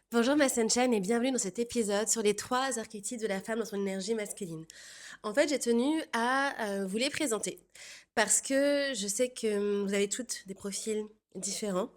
Bonjour ma sunshine et bienvenue dans cet épisode sur les trois archétypes de la femme dans son énergie masculine. En fait, j'ai tenu à vous les présenter parce que je sais que vous avez toutes des profils différents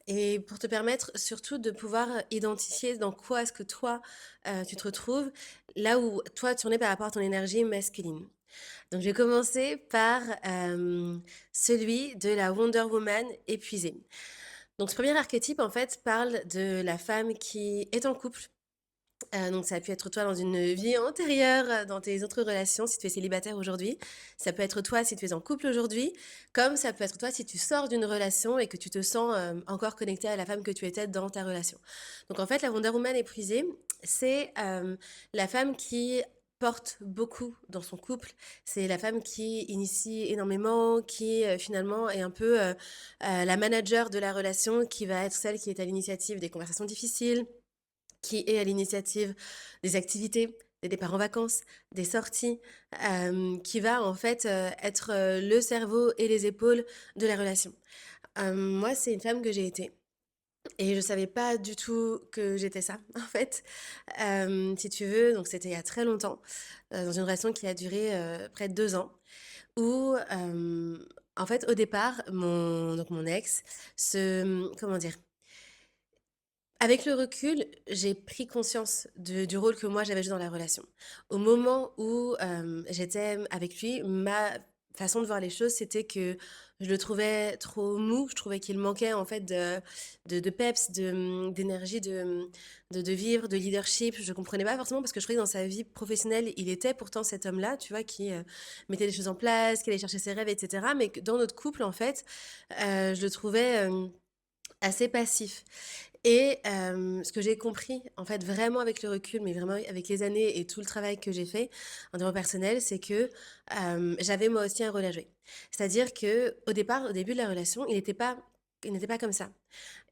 et pour te permettre surtout de pouvoir identifier dans quoi est-ce que toi tu te retrouves, là où toi tu en es par rapport à ton énergie masculine. Donc je vais commencer par celui de la Wonder Woman épuisée. Donc ce premier archétype en fait parle de la femme qui est en couple. Donc ça a pu être toi dans une vie antérieure, dans tes autres relations, si tu es célibataire aujourd'hui. Ça peut être toi si tu es en couple aujourd'hui, comme ça peut être toi si tu sors d'une relation et que tu te sens, encore connecté à la femme que tu étais dans ta relation. Donc en fait, la Wonder Woman épuisée, c'est, la femme qui porte beaucoup dans son couple. C'est la femme qui initie énormément, qui, finalement est un peu, la manager de la relation, qui va être celle qui est à l'initiative des conversations difficiles, qui est à l'initiative des activités, des départs en vacances, des sorties, qui va en fait, être, le cerveau et les épaules de la relation. Moi, c'est une femme que j'ai été et je savais pas du tout que j'étais ça, en fait. Si tu veux, donc c'était il y a très longtemps, dans une relation qui a duré, près de 2 ans où, en fait, au départ, mon ex comment dire? Avec le recul, j'ai pris conscience du rôle que moi j'avais joué dans la relation. Au moment où, j'étais avec lui, ma façon de voir les choses, c'était que je le trouvais trop mou. Je trouvais qu'il manquait en fait de peps, d'énergie, de vivre, de leadership. Je comprenais pas forcément parce que je trouvais que dans sa vie professionnelle, il était pourtant cet homme-là, tu vois, qui, mettait les choses en place, qui allait chercher ses rêves et cetera. Mais que dans notre couple, en fait, je le trouvais, assez passif. Et ce que j'ai compris, en fait, vraiment avec le recul, mais vraiment avec les années et tout le travail que j'ai fait en développement personnel, c'est que, j'avais moi aussi un rôle à jouer. C'est-à-dire que au départ, au début de la relation, il n'était pas comme ça.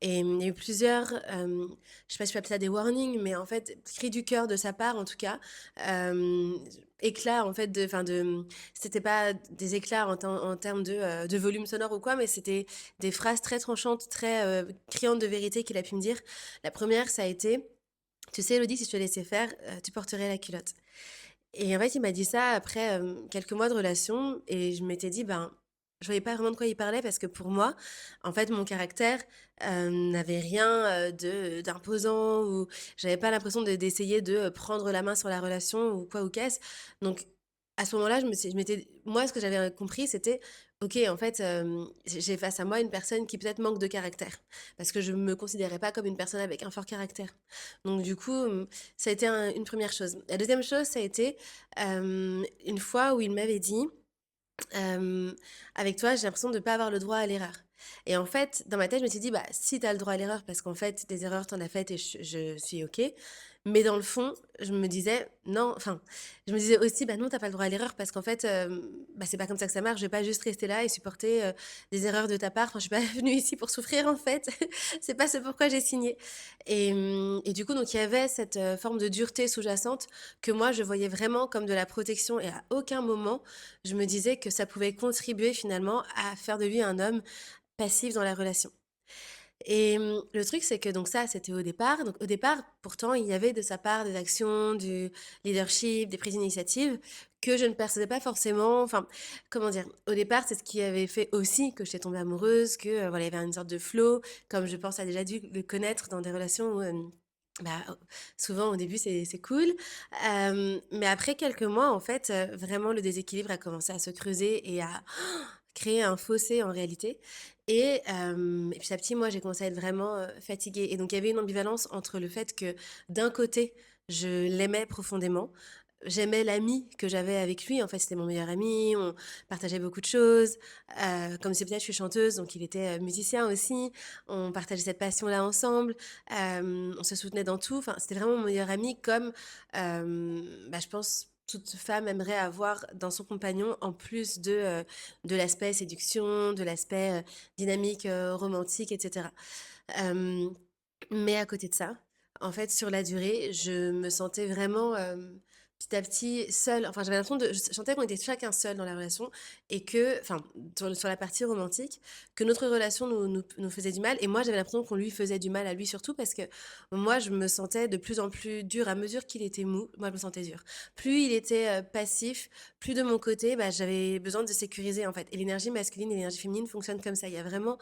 Et il y a eu plusieurs, je sais pas si je peux appeler ça des warnings, mais en fait, cris du cœur de sa part en tout cas, hem, éclats en fait c'était pas des éclats en termes de volume sonore ou quoi, mais c'était des phrases très tranchantes, très, criantes de vérité qu'il a pu me dire. La première, ça a été: «Tu sais Elodie, si je te laissais faire, tu porterais la culotte». Et en fait, il m'a dit ça après, quelques mois de relation et je m'étais dit: «Ben, je voyais pas vraiment de quoi il parlait» parce que pour moi, en fait, mon caractère, n'avait rien, d'imposant ou j'avais pas l'impression d'essayer de, prendre la main sur la relation ou quoi ou qu'est-ce. Donc à ce moment-là, je m'étais moi, ce que j'avais compris, c'était: «OK, en fait, j'ai face à moi une personne qui peut-être manque de caractère». Parce que je me considérais pas comme une personne avec un fort caractère. Donc du coup, ça a été une première chose. La deuxième chose, ça a été une fois où il m'avait dit «Avec toi, j'ai l'impression de ne pas avoir le droit à l'erreur». Et en fait, dans ma tête, je me suis dit: «Bah, si tu as le droit à l'erreur parce qu'en fait, des erreurs, tu en as faites et je suis OK». Mais dans le fond, je me disais: «Non», enfin, je me disais aussi: «Bah non, tu as pas le droit à l'erreur parce qu'en fait, bah, c'est pas comme ça que ça marche. Je vais pas juste rester là et supporter, des erreurs de ta part. Enfin, je suis pas venue ici pour souffrir, en fait. C'est pas ce pourquoi j'ai signé». Et du coup, donc il y avait cette, forme de dureté sous-jacente que moi, je voyais vraiment comme de la protection et à aucun moment, je me disais que ça pouvait contribuer finalement à faire de lui un homme passif dans la relation. Et le truc, c'est que donc ça, c'était au départ. Donc au départ, pourtant, il y avait de sa part des actions, du leadership, des prises d'initiative que je ne percevais pas forcément. Enfin, comment dire? Au départ, c'est ce qui avait fait aussi que j'étais tombée amoureuse, que, voilà, il y avait une sorte de flow, comme je pense à déjà dû le connaître dans des relations où, bah, souvent au début c'est cool, mais après quelques mois, en fait, vraiment le déséquilibre a commencé à se creuser et à créer un fossé en réalité. Et petit à petit, moi, j'ai commencé à être vraiment, fatiguée et donc il y avait une ambivalence entre le fait que, d'un côté, je l'aimais profondément. J'aimais l'ami que j'avais avec lui, en fait, c'était mon meilleur ami, on partageait beaucoup de choses. Comme c'est peut-être je suis chanteuse, donc il était, musicien aussi. On partageait cette passion-là ensemble, on se soutenait dans tout. Enfin, c'était vraiment mon meilleur ami comme, bah, je pense toute femme aimerait avoir dans son compagnon en plus de l'aspect séduction, de l'aspect, dynamique, romantique et cetera. Hem, mais à côté de ça, en fait, sur la durée, je me sentais vraiment, petit à petit seul. Enfin, j'avais l'impression de je sentais qu'on était chacun seul dans la relation et que enfin, sur la partie romantique, que notre relation nous faisait du mal et moi, j'avais l'impression qu'on lui faisait du mal à lui surtout parce que moi, je me sentais de plus en plus dure à mesure qu'il était mou, moi, je me sentais dure. Plus il était, passif, plus de mon côté, bah, j'avais besoin de sécuriser, en fait et l'énergie masculine et l'énergie féminine fonctionnent comme ça. Il y a vraiment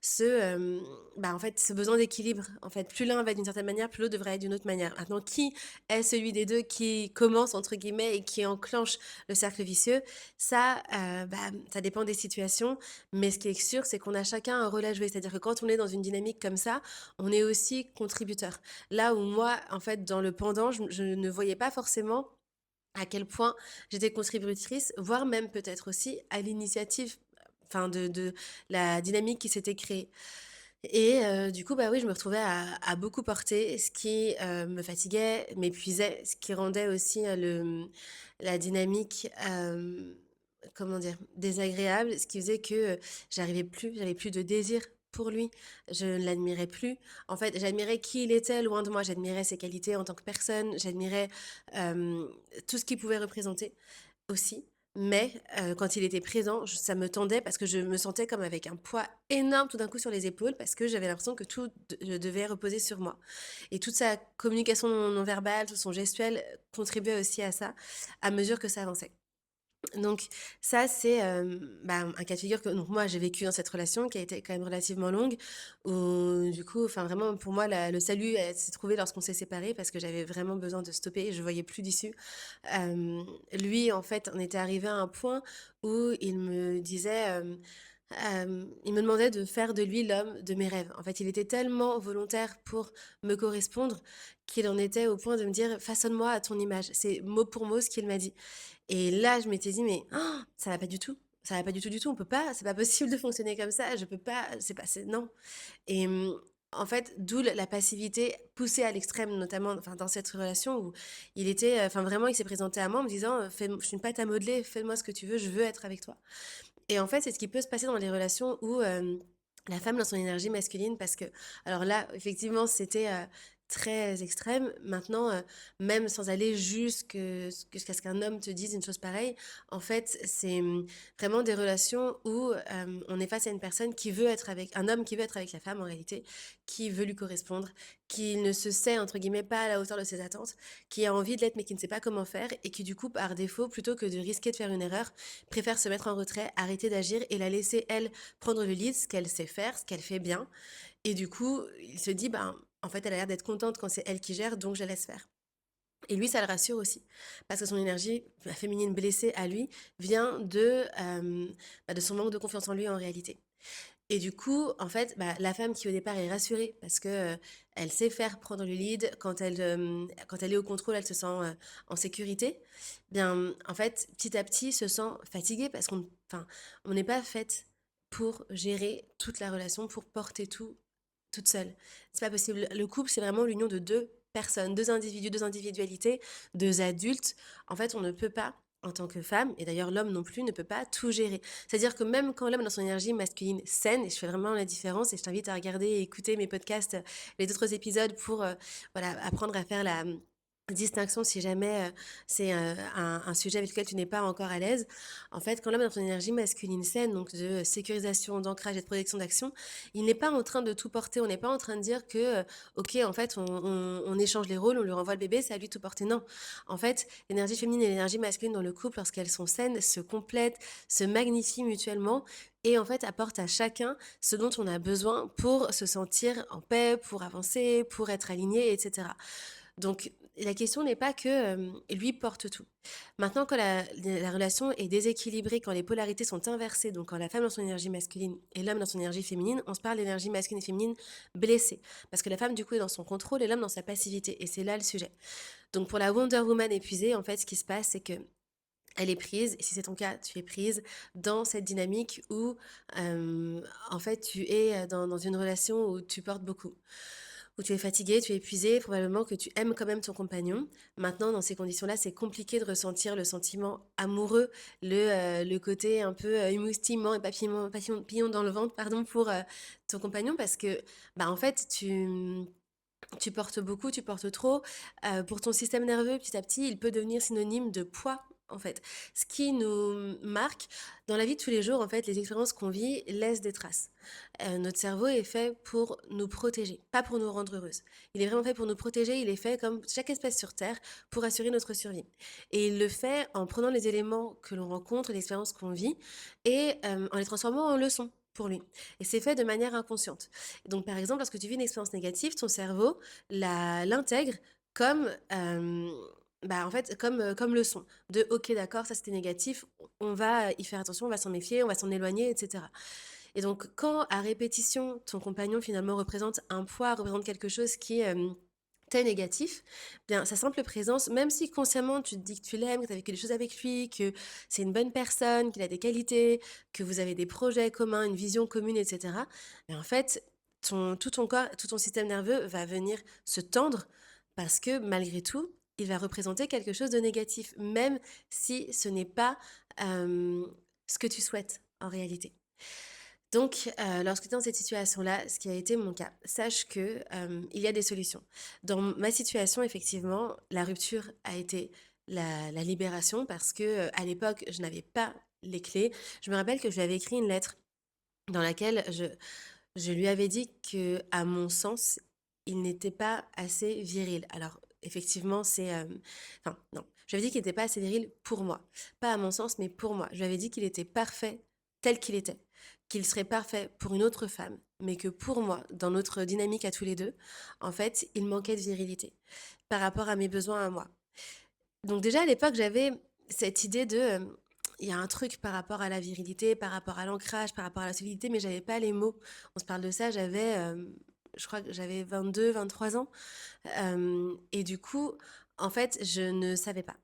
ce, bah, en fait, ce besoin d'équilibre, en fait. Plus l'un va d'une certaine manière, plus l'autre devrait être d'une autre manière. Maintenant, qui est celui des 2 qui «commence» entre guillemets et qui enclenche le cercle vicieux, ça, bah, ça dépend des situations, mais ce qui est sûr, c'est qu'on a chacun un rôle à jouer. C'est-à-dire que quand on est dans une dynamique comme ça, on est aussi contributeur. Là où moi, en fait, dans le pendant, je ne voyais pas forcément à quel point j'étais contributrice, voire même peut-être aussi à l'initiative, enfin de la dynamique qui s'était créée. Et du coup, bah, oui, je me retrouvais à beaucoup porter, ce qui, me fatiguait, m'épuisait, ce qui rendait aussi, la dynamique, comment dire? Désagréable, ce qui faisait que, j'avais plus de désir pour lui. Je ne l'admirais plus. En fait, j'admirais qui il était loin de moi, j'admirais ses qualités en tant que personne, j'admirais, hem, tout ce qu'il pouvait représenter aussi. Mais quand il était présent, ça me tendait parce que je me sentais comme avec un poids énorme tout d'un coup sur les épaules parce que j'avais l'impression que tout devait reposer sur moi. Et toute sa communication non verbale, tout son gestuel contribuait aussi à ça, à mesure que ça avançait. Donc ça, c'est, bah, un cas de figure que donc moi j'ai vécu dans cette relation qui a été quand même relativement longue, où du coup, enfin vraiment pour moi le salut, s'est trouvé lorsqu'on s'est séparés parce que j'avais vraiment besoin de stopper, je voyais plus d'issue. Lui en fait, on était arrivé à un point où il me disait, il me demandait de faire de lui l'homme de mes rêves. En fait, il était tellement volontaire pour me correspondre qu'il en était au point de me dire: «Façonne-moi à ton image». C'est mot pour mot ce qu'il m'a dit. Et là, je m'étais dit: «Mais ça va pas du tout, ça va pas du tout, du tout, on peut pas, c'est pas possible de fonctionner comme ça, je peux pas, c'est pas c'est non». Et en fait, d'où la passivité poussée à l'extrême, notamment enfin dans cette relation où il était, enfin vraiment, il s'est présenté à moi en me disant, «Fais je suis une pâte à modeler, fais-moi ce que tu veux, je veux être avec toi». Et en fait, c'est ce qui peut se passer dans les relations où, la femme dans son énergie masculine parce que alors là, effectivement, c'était, très extrême. Maintenant, même sans aller jusqu'à ce qu'un homme te dise une chose pareille, en fait, c'est, vraiment des relations où, on est face à une personne qui veut être avec un homme qui veut être avec la femme en réalité, qui veut lui correspondre, qui ne se sait entre guillemets «pas à la hauteur de ses attentes», qui a envie de l'être mais qui ne sait pas comment faire et qui du coup, par défaut, plutôt que de risquer de faire une erreur, préfère se mettre en retrait, arrêter d'agir et la laisser, elle, prendre le lead, ce qu'elle sait faire, ce qu'elle fait bien. Et du coup, il se dit, ben, en fait, elle a l'air d'être contente quand c'est elle qui gère, donc je la laisse faire. Et lui, ça le rassure aussi, parce que son énergie féminine blessée à lui vient de son manque de confiance en lui en réalité. Et du coup, en fait, bah, la femme qui au départ est rassurée parce que elle sait faire prendre le lead, quand elle est au contrôle, elle se sent en sécurité. Bien, en fait, petit à petit, se sent fatiguée parce enfin, on n'est pas faite pour gérer toute la relation, pour porter tout toute seule. C'est pas possible. Le couple, c'est vraiment l'union de deux personnes, deux individus, deux individualités, deux adultes. En fait, on ne peut pas en tant que femme, et d'ailleurs l'homme non plus, ne peut pas tout gérer. C'est-à-dire que même quand l'homme est dans son énergie masculine saine, et je fais vraiment la différence, et je t'invite à regarder et écouter mes podcasts, les autres épisodes pour voilà, apprendre à faire la distinction si jamais c'est un sujet avec lequel tu n'es pas encore à l'aise. En fait, quand l'homme est dans son énergie masculine saine, donc de sécurisation, d'ancrage et de protection d'action, il n'est pas en train de tout porter. On n'est pas en train de dire que, ok, en fait, on échange les rôles, on lui renvoie le bébé, c'est à lui de tout porter. Non. En fait, l'énergie féminine et l'énergie masculine dans le couple, lorsqu'elles sont saines, se complètent, se magnifient mutuellement et en fait apportent à chacun ce dont on a besoin pour se sentir en paix, pour avancer, pour être aligné, etc. Donc la question n'est pas que lui porte tout. Maintenant, quand la relation est déséquilibrée, quand les polarités sont inversées, donc quand la femme dans son énergie masculine et l'homme dans son énergie féminine, on se parle d'énergie masculine et féminine blessée. Parce que la femme, du coup, est dans son contrôle et l'homme dans sa passivité. Et c'est là le sujet. Donc pour la Wonder Woman épuisée, en fait, ce qui se passe, c'est que elle est prise, et si c'est ton cas, tu es prise dans cette dynamique où, en fait, tu es dans une relation où tu portes beaucoup, où tu es fatigué, tu es épuisé, probablement que tu aimes quand même ton compagnon. Maintenant, dans ces conditions-là, c'est compliqué de ressentir le sentiment amoureux, le côté un peu émoustillement et papillon dans le ventre, pardon, pour ton compagnon, parce que, bah, en fait, tu portes beaucoup, tu portes trop. Pour ton système nerveux, petit à petit, il peut devenir synonyme de poids, en fait. Ce qui nous marque dans la vie de tous les jours, en fait, les expériences qu'on vit laissent des traces. Notre cerveau est fait pour nous protéger, pas pour nous rendre heureuses. Il est vraiment fait pour nous protéger, il est fait comme chaque espèce sur Terre pour assurer notre survie. Et il le fait en prenant les éléments que l'on rencontre, les expériences qu'on vit, et en les transformant en leçons pour lui. Et c'est fait de manière inconsciente. Donc, par exemple, lorsque tu vis une expérience négative, ton cerveau l'intègre comme, bah, en fait, comme leçon de: «OK, d'accord, ça c'était négatif, on va y faire attention, on va s'en méfier, on va s'en éloigner» et cetera. Et donc quand, à répétition, ton compagnon finalement représente un poids, représente quelque chose qui, t'est négatif, bien sa simple présence, même si consciemment tu te dis que tu l'aimes, que tu as vécu des choses avec lui, que c'est une bonne personne, qu'il a des qualités, que vous avez des projets communs, une vision commune et cetera, mais en fait, tout ton corps, tout ton système nerveux va venir se tendre parce que malgré tout, il va représenter quelque chose de négatif, même si ce n'est pas, hem, ce que tu souhaites en réalité. Donc, lorsque tu es dans cette situation-là, ce qui a été mon cas, sache que, il y a des solutions. Dans ma situation, effectivement, la rupture a été la libération parce que, à l'époque, je n'avais pas les clés. Je me rappelle que je lui avais écrit une lettre dans laquelle je lui avais dit que, à mon sens, il n'était pas assez viril. Alors effectivement, enfin non, je lui avais dit qu'il n'était pas assez viril pour moi. Pas à mon sens, mais pour moi. Je lui avais dit qu'il était parfait tel qu'il était, qu'il serait parfait pour une autre femme, mais que pour moi, dans notre dynamique à tous les 2, en fait, il manquait de virilité par rapport à mes besoins à moi. Donc déjà à l'époque, j'avais cette idée de, il y a un truc par rapport à la virilité, par rapport à l'ancrage, par rapport à la solidité, mais j'avais pas les mots. On se parle de ça, je crois que j'avais 22, 23 ans, et du coup, en fait, je ne savais pas.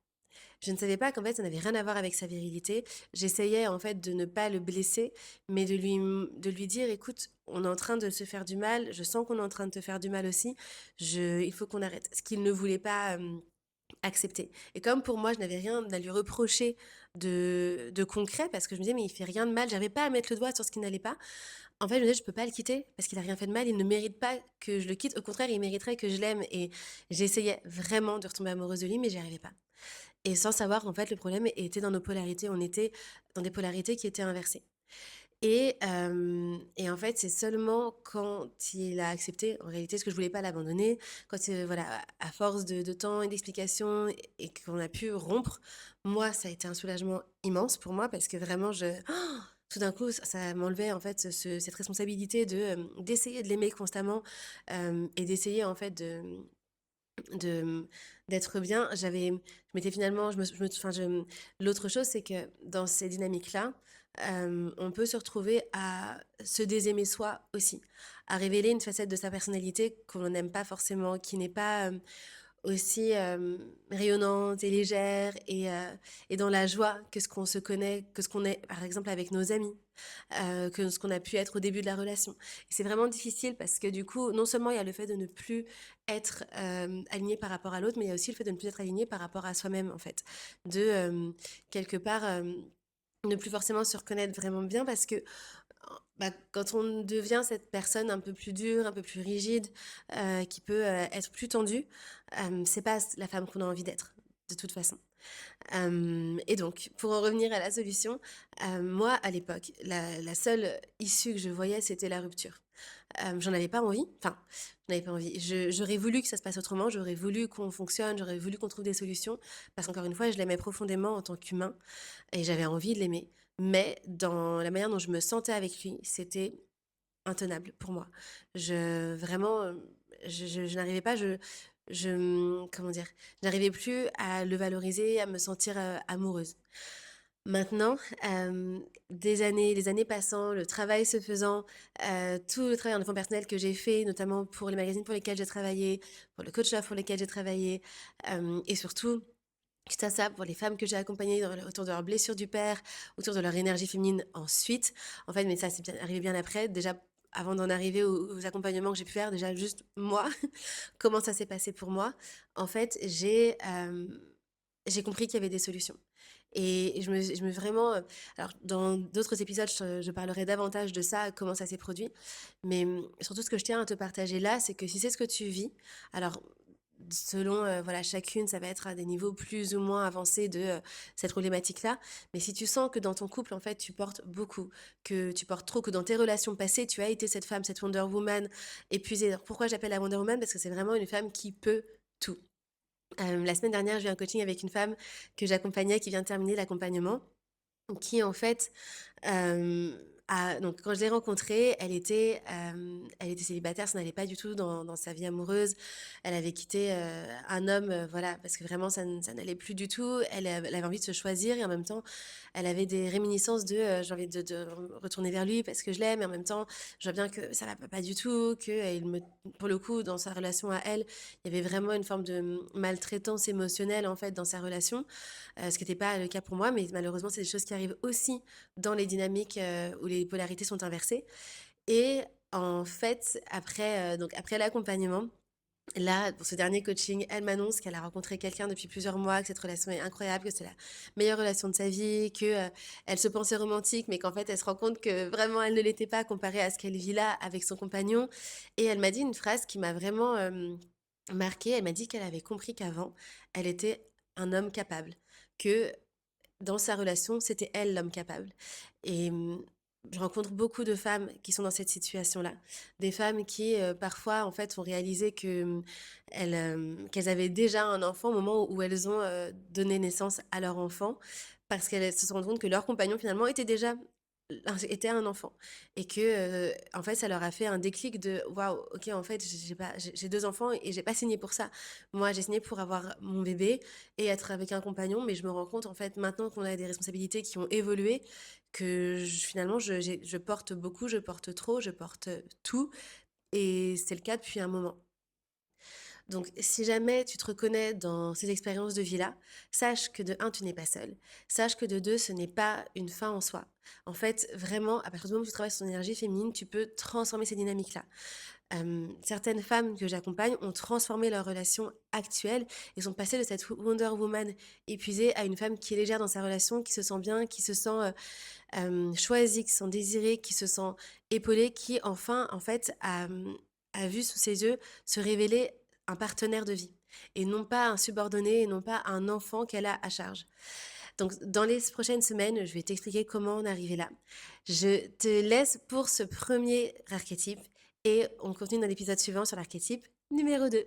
Je ne savais pas qu'en fait, ça n'avait rien à voir avec sa virilité. J'essayais en fait de ne pas le blesser, mais de lui dire: «Écoute, on est en train de se faire du mal, je sens qu'on est en train de te faire du mal aussi, il faut qu'on arrête». Ce qu'il ne voulait pas, accepter. Et comme pour moi, je n'avais rien à lui reprocher de concret parce que je me disais: «Mais il fait rien de mal». J'avais pas à mettre le doigt sur ce qui n'allait pas. En fait, je me disais: «Je peux pas le quitter parce qu'il a rien fait de mal, il ne mérite pas que je le quitte. Au contraire, il mériterait que je l'aime» et j'essayais vraiment de retomber amoureuse de lui, mais j'y arrivais pas. Et sans savoir qu'en fait, le problème était dans nos polarités. On était dans des polarités qui étaient inversées. Et en fait, c'est seulement quand il a accepté, en réalité, parce que je voulais pas l'abandonner, quand, voilà, à force de temps et d'explications et qu'on a pu rompre, moi, ça a été un soulagement immense pour moi parce que vraiment tout d'un coup, ça m'enlevait en fait cette responsabilité d'essayer de l'aimer constamment, et d'essayer en fait de d'être bien. Je m'étais finalement je me enfin l'autre chose, c'est que dans ces dynamiques-là, on peut se retrouver à se désaimer soi aussi, à révéler une facette de sa personnalité qu'on n'aime pas forcément, qui n'est pas, aussi, rayonnante et légère et dans la joie que ce qu'on se connaît, que ce qu'on est, par exemple, avec nos amis, que ce qu'on a pu être au début de la relation. Et c'est vraiment difficile parce que du coup, non seulement il y a le fait de ne plus être, aligné par rapport à l'autre, mais il y a aussi le fait de ne plus être aligné par rapport à soi-même, en fait. Quelque part, ne plus forcément se reconnaître vraiment bien parce que, bah, quand on devient cette personne un peu plus dure, un peu plus rigide, qui peut, être plus tendue, c'est pas la femme qu'on a envie d'être, de toute façon. Et donc pour en revenir à la solution, moi à l'époque, la seule issue que je voyais, c'était la rupture. J'en avais pas envie, enfin, j'en avais pas envie. J'aurais voulu que ça se passe autrement, j'aurais voulu qu'on fonctionne, j'aurais voulu qu'on trouve des solutions parce qu'encore une fois, je l'aimais profondément en tant qu'humain et j'avais envie de l'aimer. Mais dans la manière dont je me sentais avec lui, c'était intenable pour moi. Vraiment, je n'arrivais pas, comment dire? Je n'arrivais plus à le valoriser, à me sentir, amoureuse. Maintenant, les années passant, le travail se faisant, tout le travail en développement personnel que j'ai fait, notamment pour les magazines pour lesquels j'ai travaillé, pour le coach love pour lesquels j'ai travaillé, et surtout, suite à ça, pour les femmes que j'ai accompagnées autour de leurs blessures du père, autour de leur énergie féminine ensuite. En fait, mais ça, c'est bien arrivé bien après. Déjà, avant d'en arriver aux accompagnements que j'ai pu faire, déjà juste moi, comment ça s'est passé pour moi. En fait, j'ai compris qu'il y avait des solutions Et je me vraiment, alors dans d'autres épisodes, je parlerai davantage de ça, comment ça s'est produit. Mais, surtout ce que je tiens à te partager là, c'est que si c'est ce que tu vis, alors selon, voilà, chacune, ça va être à des niveaux plus ou moins avancés de, cette problématique-là. Mais si tu sens que dans ton couple, en fait, tu portes beaucoup, que tu portes trop, que dans tes relations passées, tu as été cette femme, cette Wonder Woman épuisée. Alors pourquoi j'appelle la Wonder Woman? Parce que c'est vraiment une femme qui peut tout. La semaine dernière, j'ai eu un coaching avec une femme que j'accompagnais qui vient de terminer l'accompagnement, qui en fait, hem, donc quand je l'ai rencontrée, elle était célibataire, ça n'allait pas du tout dans sa vie amoureuse. Elle avait quitté, un homme, voilà, parce que vraiment ça n'allait plus du tout. Elle avait envie de se choisir et en même temps, elle avait des réminiscences de, j'ai envie de retourner vers lui parce que je l'aime et en même temps, je vois bien que ça va pas du tout, qu'il me pour le coup, dans sa relation à elle, il y avait vraiment une forme de, maltraitance émotionnelle, en fait, dans sa relation, ce qui n'était pas le cas pour moi, mais malheureusement, c'est des choses qui arrivent aussi dans les dynamiques, où les polarités sont inversées. Et en fait, après l'accompagnement, là, pour ce dernier coaching, elle m'annonce qu'elle a rencontré quelqu'un depuis plusieurs mois, que cette relation est incroyable, que c'est la meilleure relation de sa vie, que, elle se pensait romantique, mais qu'en fait, elle se rend compte que vraiment elle ne l'était pas comparée à ce qu'elle vit là avec son compagnon. Et elle m'a dit une phrase qui m'a vraiment, marquée. Elle m'a dit qu'elle avait compris qu'avant, elle était un homme capable, que dans sa relation, c'était elle l'homme capable. Et je rencontre beaucoup de femmes qui sont dans cette situation-là. Des femmes qui, parfois, en fait, ont réalisé que, qu'elles avaient déjà un enfant au moment où elles ont, donné naissance à leur enfant, parce qu'elles se sont rendues compte que leur compagnon, finalement, était un enfant et que, en fait, ça leur a fait un déclic de: «Waouh, OK, en fait, j'ai pas j'ai 2 enfants et j'ai pas signé pour ça. Moi, j'ai signé pour avoir mon bébé et être avec un compagnon, mais je me rends compte, en fait, maintenant qu'on a des responsabilités qui ont évolué, que finalement, je porte beaucoup, je porte trop, je porte tout et c'est le cas depuis un moment. Donc, si jamais tu te reconnais dans ces expériences de vie-là, sache que de un, tu n'es pas seule. Sache que de 2, ce n'est pas une fin en soi. En fait, vraiment, à partir du moment où tu travailles sur ton énergie féminine, tu peux transformer ces dynamiques-là. Certaines femmes que j'accompagne ont transformé leur relation actuelle et sont passées de cette Wonder Woman épuisée à une femme qui est légère dans sa relation, qui se sent bien, qui se sent choisie, qui se sent désirée, qui se sent épaulée, qui enfin, en fait, a vu sous ses yeux se révéler un partenaire de vie et non pas un subordonné et non pas un enfant qu'elle a à charge. Donc, dans les prochaines semaines, je vais t'expliquer comment en arriver là. Je te laisse pour ce premier archétype et on continue dans l'épisode suivant sur l'archétype numéro 2.